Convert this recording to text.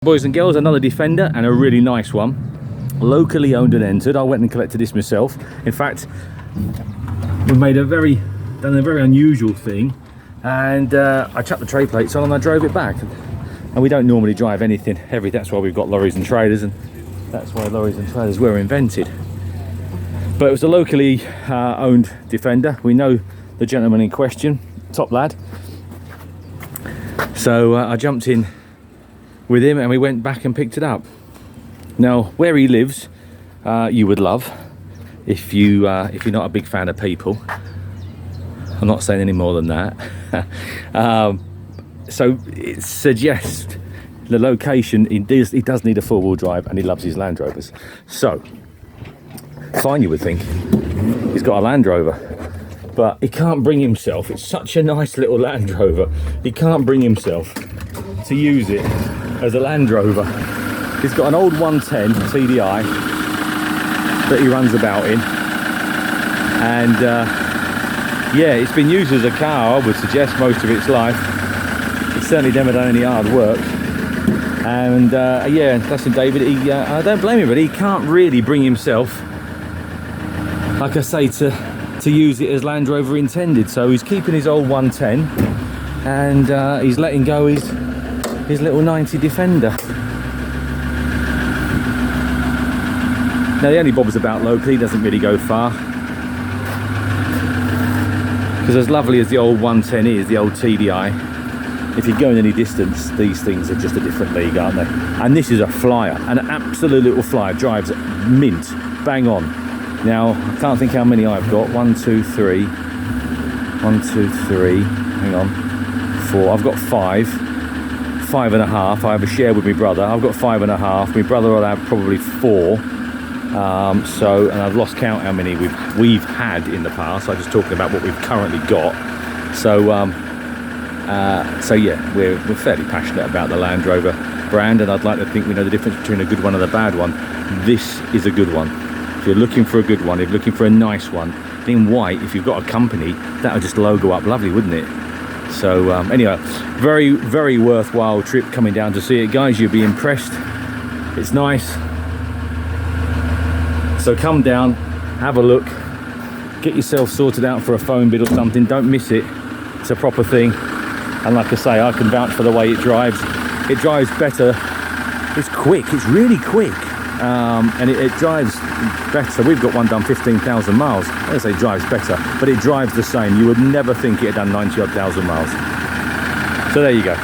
Boys and girls, another Defender, and a really nice one, locally owned and entered. I went and collected this myself. In fact, we made done a very unusual thing, and I chucked the tray plates on and I drove it back. And we don't normally drive anything heavy. That's why we've got lorries and trailers, and that's why lorries and trailers were invented. But it was a locally owned Defender. We know the gentleman in question, top lad. So I jumped in with him and we went back and picked it up. Now, where he lives, you would love if you're not a big fan of people. I'm not saying any more than that. So it suggests the location. He does need a four-wheel drive, and he loves his Land Rovers. So fine, you would think. He's got a Land Rover, but he can't bring himself. It's such a nice little Land Rover. He can't bring himself to use it as a Land Rover. He's got an old 110 TDI that he runs about in, and yeah, it's been used as a car, I would suggest, most of its life. It's certainly never done any hard work, and yeah, that's in David. I don't blame him, but he can't really bring himself, like I say, to use it as Land Rover intended. So he's keeping his old 110, and he's letting go his little 90 Defender. Now, he only bobs about locally, doesn't really go far, because as lovely as the old 110 is, the old TDI, if you're going any distance, these things are just a different league, aren't they? And this is a flyer, an absolute little flyer. Drives mint, bang on. Now, I can't think how many I've got. 1, 2, 3. 1, 2, 3. Hang on. 4. I've got 5. 5.5. I have a share with my brother. I've got 5.5. My brother will have probably 4. And I've lost count how many we've had in the past. I'm just talking about what we've currently got. So yeah, we're fairly passionate about the Land Rover brand, and I'd like to think we know the difference between a good one and a bad one. This is a good one. If you're looking for a good one, if you're looking for a nice one in white, if you've got a company, that would just logo up lovely, wouldn't it? So anyway, very, very worthwhile trip coming down to see it, guys. You'll be impressed. It's nice. So come down, have a look, get yourself sorted out for a phone bid or something. Don't miss it. It's a proper thing. And like I say, I can vouch for the way it drives. It drives better. It's quick. It's really quick. And it drives better. We've got one done 15,000 miles. I don't say it drives better, but it drives the same. You would never think it had done 90 odd thousand miles. So there you go.